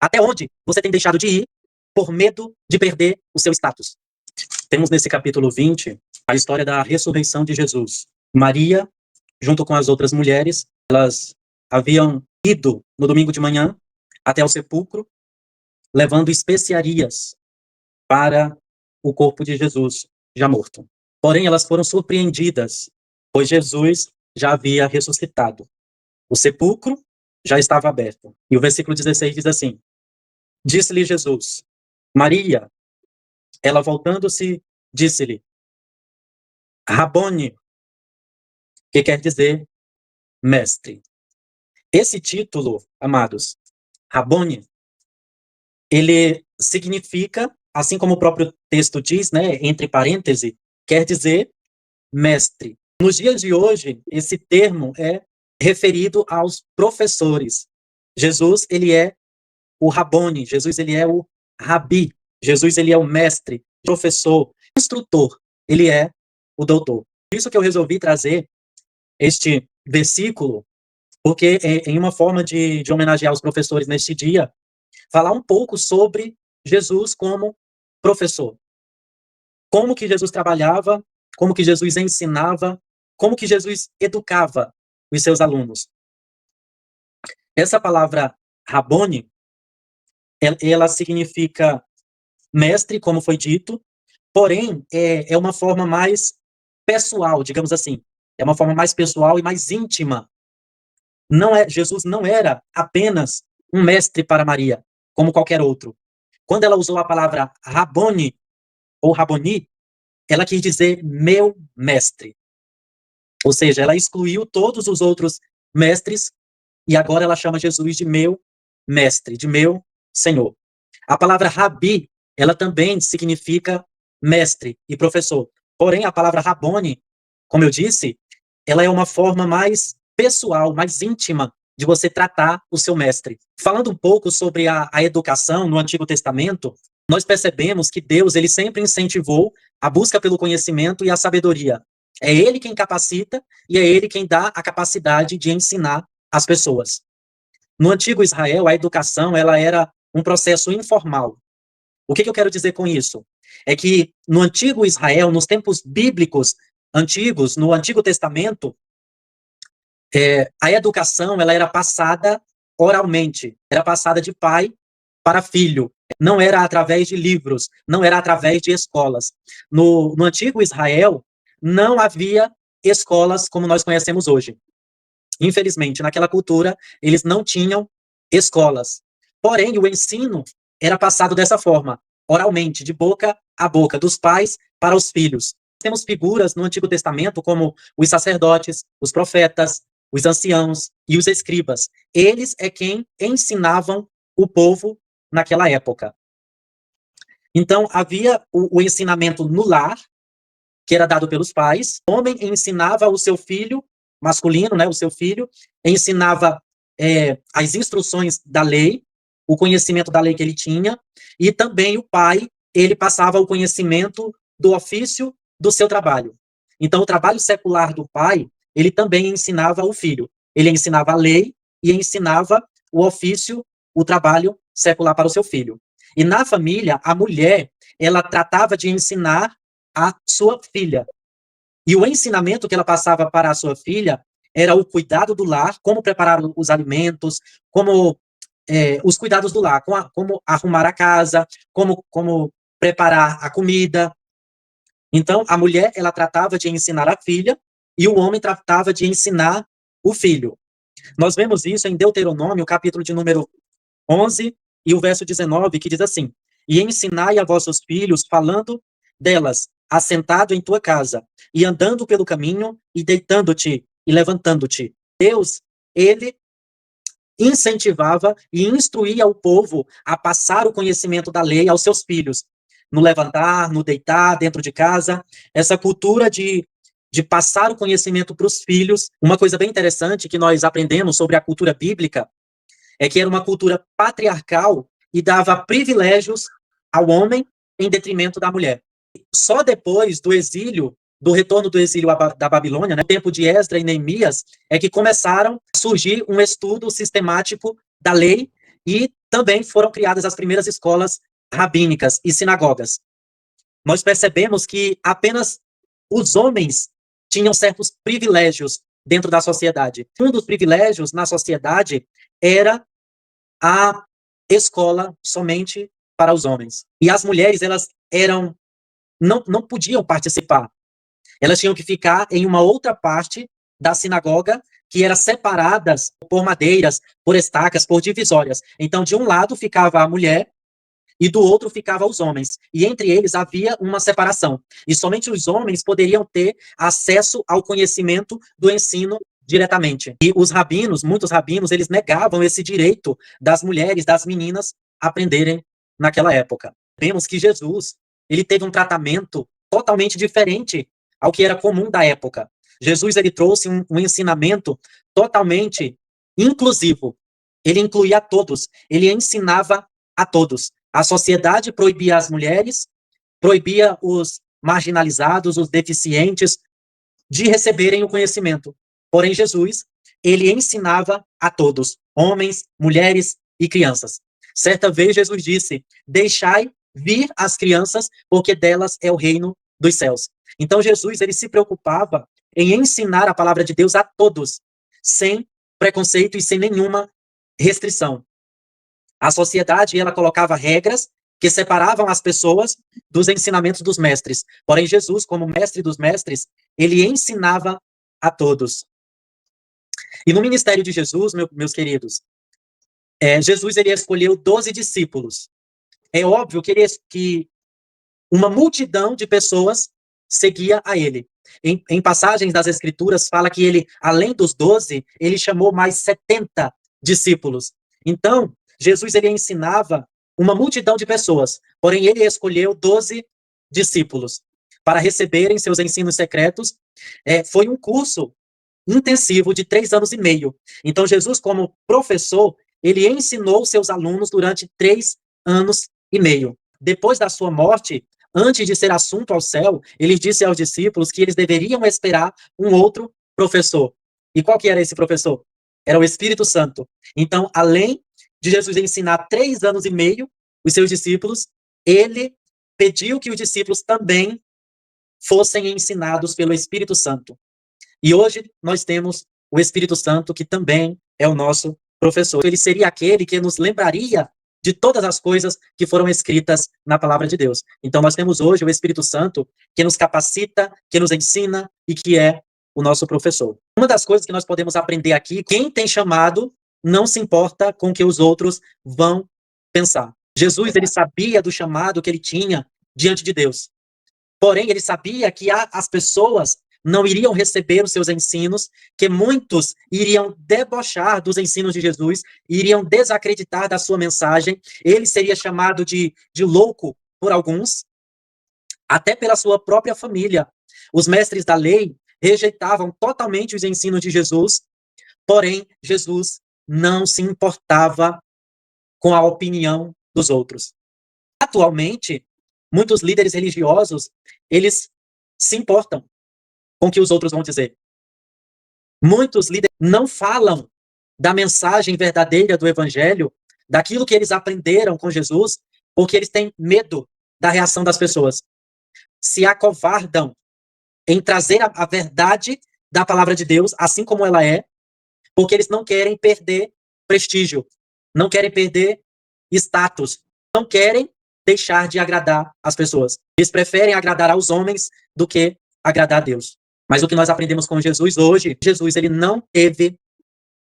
Até onde você tem deixado de ir por medo de perder o seu status? Temos nesse capítulo 20 a história da ressurreição de Jesus. Maria, junto com as outras mulheres, elas haviam ido no domingo de manhã até o sepulcro, levando especiarias para o corpo de Jesus já morto. Porém, elas foram surpreendidas, pois Jesus já havia ressuscitado. O sepulcro já estava aberto. E o versículo 16 diz assim: disse-lhe Jesus, Maria. Ela, voltando-se, disse-lhe, Rabone, que quer dizer mestre. Esse título, amados, Rabone, ele significa, assim como o próprio texto diz, né, entre parênteses, quer dizer mestre. Nos dias de hoje, esse termo é referido aos professores. Jesus, ele é o Rabone, Jesus, ele é o Rabi, Jesus, ele é o mestre, professor, instrutor, ele é o doutor. Por isso que eu resolvi trazer este versículo, porque em uma forma de homenagear os professores neste dia, falar um pouco sobre Jesus como professor. Como que Jesus trabalhava, como que Jesus ensinava, como que Jesus educava os seus alunos. Essa palavra Rabone, ela significa mestre, como foi dito, porém é uma forma mais pessoal, digamos assim. É uma forma mais pessoal e mais íntima. Jesus não era apenas um mestre para Maria, como qualquer outro. Quando ela usou a palavra Rabone, ou Raboni, ela quis dizer meu mestre. Ou seja, ela excluiu todos os outros mestres e agora ela chama Jesus de meu mestre, de meu Senhor. A palavra Rabi, ela também significa mestre e professor. Porém, a palavra Rabone, como eu disse, ela é uma forma mais pessoal, mais íntima de você tratar o seu mestre. Falando um pouco sobre a educação no Antigo Testamento, nós percebemos que Deus, ele sempre incentivou a busca pelo conhecimento e a sabedoria. É ele quem capacita e é ele quem dá a capacidade de ensinar as pessoas. No antigo Israel, a educação, ela era um processo informal. O que eu quero dizer com isso? É que no antigo Israel, nos tempos bíblicos antigos, no Antigo Testamento, a educação, ela era passada oralmente, era passada de pai para filho, não era através de livros, não era através de escolas. No antigo Israel, não havia escolas como nós conhecemos hoje. Infelizmente, naquela cultura, eles não tinham escolas. Porém, o ensino era passado dessa forma, oralmente, de boca a boca, dos pais para os filhos. Temos figuras no Antigo Testamento como os sacerdotes, os profetas, os anciãos e os escribas. Eles é quem ensinavam o povo naquela época. Então, havia o ensinamento no lar, que era dado pelos pais. O homem ensinava o seu filho masculino, né, o seu filho, ensinava as instruções da lei, o conhecimento da lei que ele tinha, e também o pai, ele passava o conhecimento do ofício do seu trabalho. Então, o trabalho secular do pai, ele também ensinava o filho. Ele ensinava a lei e ensinava o ofício, o trabalho secular para o seu filho. E na família, a mulher, ela tratava de ensinar a sua filha. E o ensinamento que ela passava para a sua filha era o cuidado do lar, como preparar os alimentos, como os cuidados do lar, como arrumar a casa, como preparar a comida. Então, a mulher, ela tratava de ensinar a filha e o homem tratava de ensinar o filho. Nós vemos isso em Deuteronômio, capítulo de número 11 e o verso 19, que diz assim: e ensinai a vossos filhos, falando delas, assentado em tua casa, e andando pelo caminho, e deitando-te, e levantando-te. Deus, ele incentivava e instruía o povo a passar o conhecimento da lei aos seus filhos, no levantar, no deitar, dentro de casa, essa cultura de passar o conhecimento para os filhos. Uma coisa bem interessante que nós aprendemos sobre a cultura bíblica é que era uma cultura patriarcal e dava privilégios ao homem em detrimento da mulher. Só depois do exílio, do retorno do exílio da Babilônia, no tempo de Esdras e Neemias, é que começaram a surgir um estudo sistemático da lei e também foram criadas as primeiras escolas rabínicas e sinagogas. Nós percebemos que apenas os homens tinham certos privilégios dentro da sociedade. Um dos privilégios na sociedade era a escola somente para os homens. E as mulheres, elas não podiam participar. Elas tinham que ficar em uma outra parte da sinagoga, que era separadas por madeiras, por estacas, por divisórias. Então, de um lado ficava a mulher e do outro ficava os homens. E entre eles havia uma separação. E somente os homens poderiam ter acesso ao conhecimento do ensino diretamente. E os rabinos, muitos rabinos, eles negavam esse direito das mulheres, das meninas, aprenderem naquela época. Vemos que Jesus, ele teve um tratamento totalmente diferente ao que era comum da época. Jesus, ele trouxe um ensinamento totalmente inclusivo. Ele incluía a todos, ele ensinava a todos. A sociedade proibia as mulheres, proibia os marginalizados, os deficientes, de receberem o conhecimento. Porém, Jesus, ele ensinava a todos, homens, mulheres e crianças. Certa vez, Jesus disse: deixai vir as crianças, porque delas é o reino dos céus. Então, Jesus, ele se preocupava em ensinar a palavra de Deus a todos, sem preconceito e sem nenhuma restrição. A sociedade, ela colocava regras que separavam as pessoas dos ensinamentos dos mestres. Porém, Jesus, como mestre dos mestres, ele ensinava a todos. E no ministério de Jesus, meus queridos, Jesus, ele escolheu 12 discípulos. É óbvio que uma multidão de pessoas seguia a ele. Em passagens das Escrituras, fala que ele, além dos 12, ele chamou mais 70 discípulos. Então, Jesus, ele ensinava uma multidão de pessoas, porém ele escolheu 12 discípulos para receberem seus ensinos secretos. Foi um curso intensivo de 3 anos e meio. Então, Jesus, como professor, ele ensinou seus alunos durante 3 anos e meio. Depois da sua morte, antes de ser assunto ao céu, ele disse aos discípulos que eles deveriam esperar um outro professor. E qual que era esse professor? Era o Espírito Santo. Então, além de Jesus ensinar 3 anos e meio os seus discípulos, ele pediu que os discípulos também fossem ensinados pelo Espírito Santo. E hoje nós temos o Espírito Santo, que também é o nosso professor. Ele seria aquele que nos lembraria de todas as coisas que foram escritas na palavra de Deus. Então nós temos hoje o Espírito Santo que nos capacita, que nos ensina e que é o nosso professor. Uma das coisas que nós podemos aprender aqui, quem tem chamado não se importa com o que os outros vão pensar. Jesus, ele sabia do chamado que ele tinha diante de Deus. Porém, ele sabia que as pessoas não iriam receber os seus ensinos, que muitos iriam debochar dos ensinos de Jesus, iriam desacreditar da sua mensagem. Ele seria chamado de louco por alguns, até pela sua própria família. Os mestres da lei rejeitavam totalmente os ensinos de Jesus, porém, Jesus não se importava com a opinião dos outros. Atualmente, muitos líderes religiosos, eles se importam com o que os outros vão dizer. Muitos líderes não falam da mensagem verdadeira do evangelho, daquilo que eles aprenderam com Jesus, porque eles têm medo da reação das pessoas. Se acovardam em trazer a verdade da palavra de Deus, assim como ela é, porque eles não querem perder prestígio, não querem perder status, não querem deixar de agradar as pessoas. Eles preferem agradar aos homens do que agradar a Deus. Mas o que nós aprendemos com Jesus hoje, Jesus, ele não teve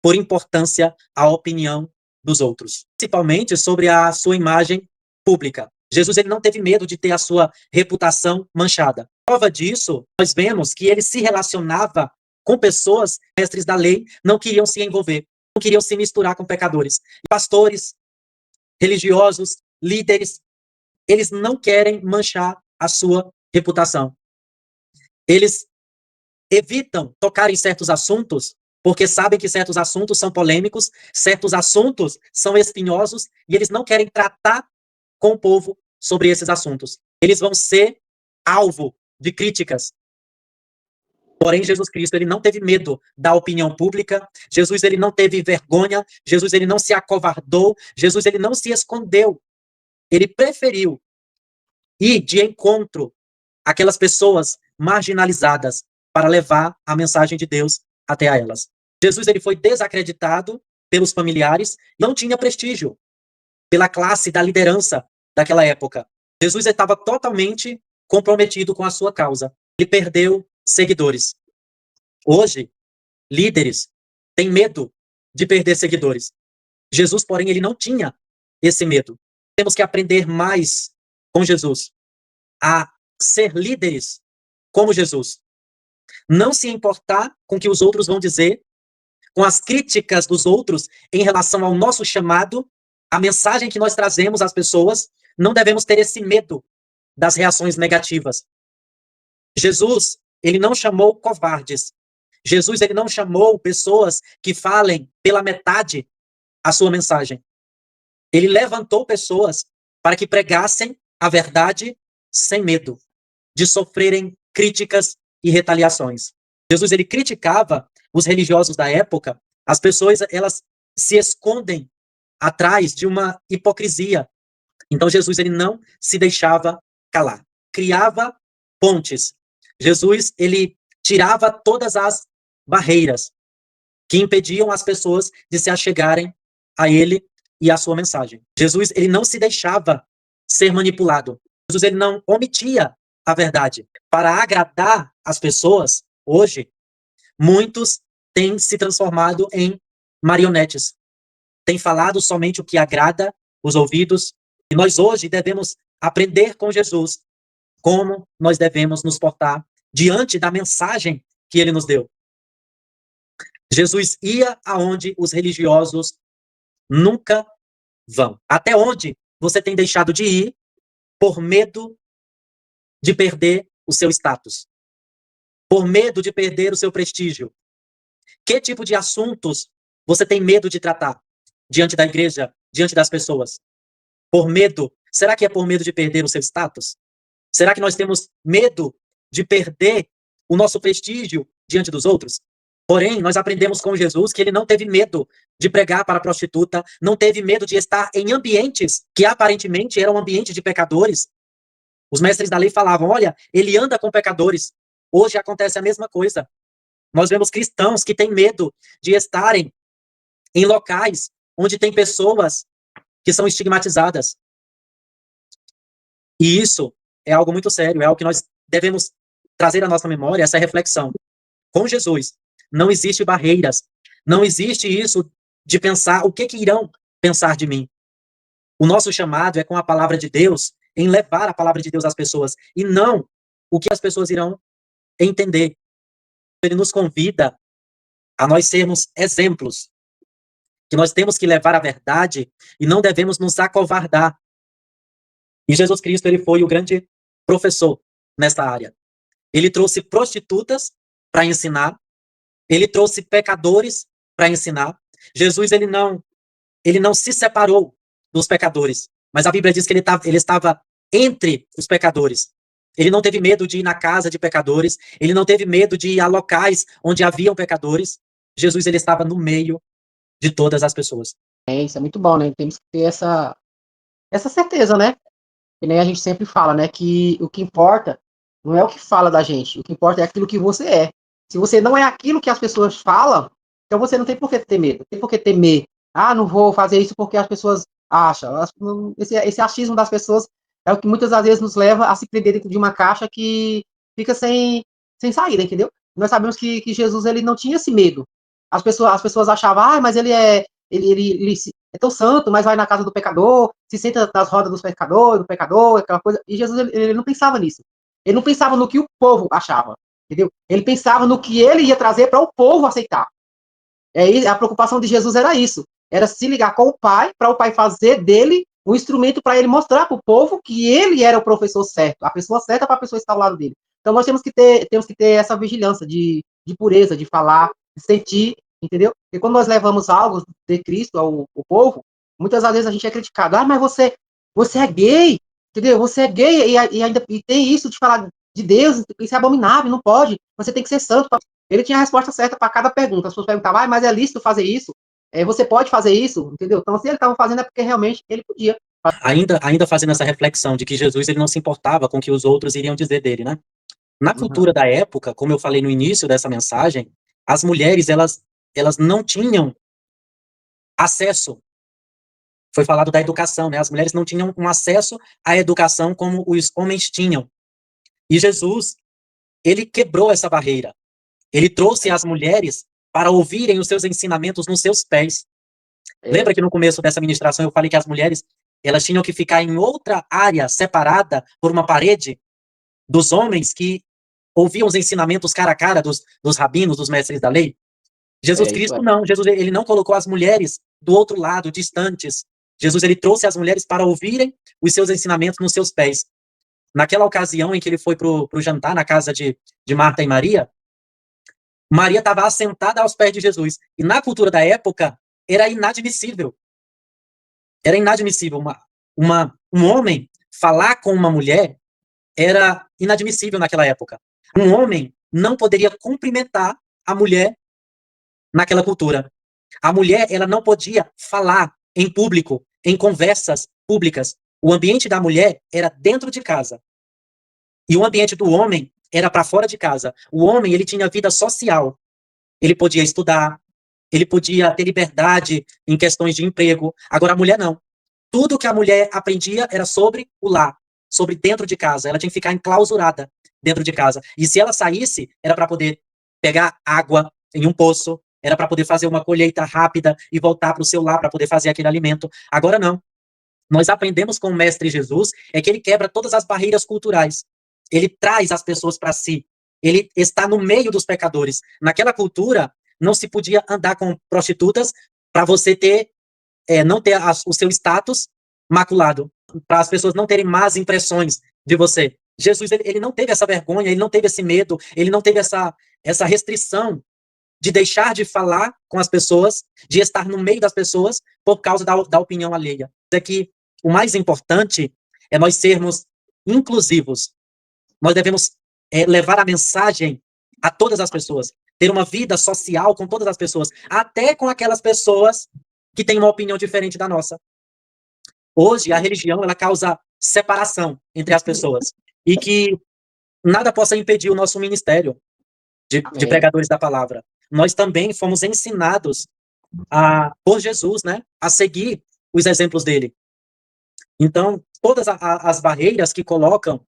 por importância a opinião dos outros, principalmente sobre a sua imagem pública. Jesus, ele não teve medo de ter a sua reputação manchada. Prova disso, nós vemos que ele se relacionava com pessoas, mestres da lei, não queriam se envolver, não queriam se misturar com pecadores. Pastores, religiosos, líderes, eles não querem manchar a sua reputação. Eles evitam tocar em certos assuntos, porque sabem que certos assuntos são polêmicos, certos assuntos são espinhosos, e eles não querem tratar com o povo sobre esses assuntos. Eles vão ser alvo de críticas. Porém, Jesus Cristo, ele não teve medo da opinião pública. Jesus, ele não teve vergonha. Jesus, ele não se acovardou. Jesus, ele não se escondeu. Ele preferiu ir de encontro àquelas pessoas marginalizadas para levar a mensagem de Deus até a elas. Jesus, ele foi desacreditado pelos familiares, não tinha prestígio pela classe da liderança daquela época. Jesus estava totalmente comprometido com a sua causa. Ele perdeu seguidores. Hoje, líderes têm medo de perder seguidores. Jesus, porém, ele não tinha esse medo. Temos que aprender mais com Jesus, a ser líderes como Jesus. Não se importar com o que os outros vão dizer, com as críticas dos outros em relação ao nosso chamado, a mensagem que nós trazemos às pessoas. Não devemos ter esse medo das reações negativas. Jesus, ele não chamou covardes. Jesus, ele não chamou pessoas que falem pela metade a sua mensagem. Ele levantou pessoas para que pregassem a verdade sem medo de sofrerem críticas e retaliações. Jesus, ele criticava os religiosos da época. As pessoas, elas se escondem atrás de uma hipocrisia. Então, Jesus, ele não se deixava calar. Criava pontes. Jesus, ele tirava todas as barreiras que impediam as pessoas de se achegarem a ele e a sua mensagem. Jesus, ele não se deixava ser manipulado. Jesus, ele não omitia a verdade. Para agradar as pessoas, hoje, muitos têm se transformado em marionetes. Têm falado somente o que agrada os ouvidos. E nós hoje devemos aprender com Jesus como nós devemos nos portar diante da mensagem que ele nos deu. Jesus ia aonde os religiosos nunca vão. Até onde você tem deixado de ir por medo de perder o seu status? Por medo de perder o seu prestígio? Que tipo de assuntos você tem medo de tratar diante da igreja, diante das pessoas? Por medo? Será que é por medo de perder o seu status? Será que nós temos medo de perder o nosso prestígio diante dos outros? Porém, nós aprendemos com Jesus que ele não teve medo de pregar para a prostituta, não teve medo de estar em ambientes que aparentemente eram ambientes de pecadores. Os mestres da lei falavam, olha, ele anda com pecadores. Hoje acontece a mesma coisa. Nós vemos cristãos que têm medo de estarem em locais onde tem pessoas que são estigmatizadas. E isso é algo muito sério, é algo que nós devemos trazer à nossa memória, essa reflexão. Com Jesus, não existe barreiras, não existe isso de pensar o que irão pensar de mim. O nosso chamado é com a palavra de Deus, em levar a palavra de Deus às pessoas, e não o que as pessoas irão entender. Ele nos convida a nós sermos exemplos, que nós temos que levar a verdade e não devemos nos acovardar. E Jesus Cristo, ele foi o grande professor nesta área. Ele trouxe prostitutas para ensinar, ele trouxe pecadores para ensinar. Jesus, ele não se separou dos pecadores, mas a Bíblia diz que ele estava entre os pecadores. Ele não teve medo de ir na casa de pecadores, ele não teve medo de ir a locais onde haviam pecadores. Jesus, ele estava no meio de todas as pessoas. Isso é muito bom, né? Temos que ter essa certeza, né? Que nem a gente sempre fala, né? Que o que importa não é o que fala da gente, o que importa é aquilo que você é. Se você não é aquilo que as pessoas falam, então você não tem por que ter medo, não tem por que temer. Ah, não vou fazer isso porque as pessoas acham. Esse achismo das pessoas é o que muitas das vezes nos leva a se prender dentro de uma caixa que fica sem saída, entendeu? Nós sabemos que Jesus ele não tinha esse medo. As pessoas achavam, ah, mas ele é tão santo, mas vai na casa do pecador, se senta nas rodas do pecador, aquela coisa. E Jesus ele não pensava nisso. Ele não pensava no que o povo achava, entendeu? Ele pensava no que ele ia trazer para o povo aceitar. A preocupação de Jesus era isso, era se ligar com o Pai, para o Pai fazer dele um instrumento para ele mostrar para o povo que ele era o professor certo, a pessoa certa para a pessoa estar ao lado dele. Então nós temos que ter essa vigilância de pureza, de falar, de sentir, entendeu? E quando nós levamos algo de Cristo ao povo, muitas vezes a gente é criticado. Ah, mas você é gay, entendeu? Você é gay e ainda tem isso de falar de Deus, isso é abominável, não pode, você tem que ser santo. Ele tinha a resposta certa para cada pergunta. As pessoas perguntavam, mas é lícito fazer isso? Você pode fazer isso? Entendeu? Então, se ele estava fazendo, é porque realmente ele podia. Ainda fazendo essa reflexão de que Jesus ele não se importava com o que os outros iriam dizer dele, né? Na cultura da época, como eu falei no início dessa mensagem, as mulheres, elas não tinham acesso. Foi falado da educação, né? As mulheres não tinham um acesso à educação como os homens tinham. E Jesus, ele quebrou essa barreira. Ele trouxe as mulheres para ouvirem os seus ensinamentos nos seus pés. Lembra que no começo dessa ministração eu falei que as mulheres, elas tinham que ficar em outra área separada por uma parede dos homens que ouviam os ensinamentos cara a cara dos rabinos, dos mestres da lei? Jesus Cristo não. Jesus, ele não colocou as mulheres do outro lado, distantes. Jesus, ele trouxe as mulheres para ouvirem os seus ensinamentos nos seus pés. Naquela ocasião em que ele foi para o jantar na casa de Marta e Maria, Maria estava assentada aos pés de Jesus. E na cultura da época, era inadmissível. Era inadmissível. Um homem falar com uma mulher era inadmissível naquela época. Um homem não poderia cumprimentar a mulher naquela cultura. A mulher, ela não podia falar em público, em conversas públicas. O ambiente da mulher era dentro de casa. E o ambiente do homem era para fora de casa. O homem, ele tinha vida social. Ele podia estudar, ele podia ter liberdade em questões de emprego. Agora, a mulher não. Tudo que a mulher aprendia era sobre o lar, sobre dentro de casa. Ela tinha que ficar enclausurada dentro de casa. E se ela saísse, era para poder pegar água em um poço, era para poder fazer uma colheita rápida e voltar para o seu lar para poder fazer aquele alimento. Agora não. Nós aprendemos com o Mestre Jesus é que ele quebra todas as barreiras culturais. Ele traz as pessoas para si. Ele está no meio dos pecadores. Naquela cultura, não se podia andar com prostitutas para você ter não ter o seu status maculado, para as pessoas não terem más impressões de você. Jesus, ele não teve essa vergonha, ele não teve esse medo, ele não teve essa restrição de deixar de falar com as pessoas, de estar no meio das pessoas por causa da opinião alheia. É que o mais importante é nós sermos inclusivos. Nós devemos levar a mensagem a todas as pessoas, ter uma vida social com todas as pessoas, até com aquelas pessoas que têm uma opinião diferente da nossa. Hoje, a religião, ela causa separação entre as pessoas, e que nada possa impedir o nosso ministério de pregadores da palavra. Nós também fomos ensinados por Jesus, né, a seguir os exemplos dele. Então, todas as barreiras que colocam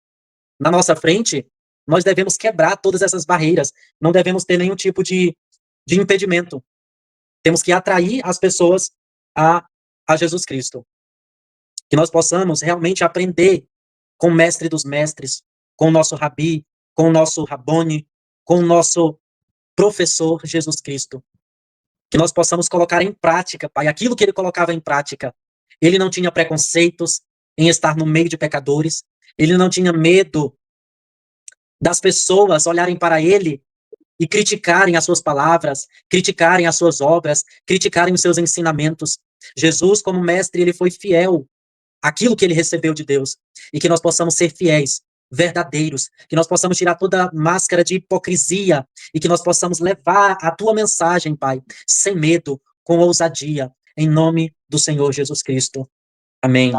na nossa frente, nós devemos quebrar todas essas barreiras. Não devemos ter nenhum tipo de impedimento. Temos que atrair as pessoas a Jesus Cristo. Que nós possamos realmente aprender com o mestre dos mestres, com o nosso rabi, com o nosso rabone, com o nosso professor Jesus Cristo. Que nós possamos colocar em prática, Pai, aquilo que ele colocava em prática. Ele não tinha preconceitos em estar no meio de pecadores. Ele não tinha medo das pessoas olharem para ele e criticarem as suas palavras, criticarem as suas obras, criticarem os seus ensinamentos. Jesus, como mestre, ele foi fiel àquilo que ele recebeu de Deus. E que nós possamos ser fiéis, verdadeiros, que nós possamos tirar toda a máscara de hipocrisia e que nós possamos levar a tua mensagem, Pai, sem medo, com ousadia, em nome do Senhor Jesus Cristo. Amém.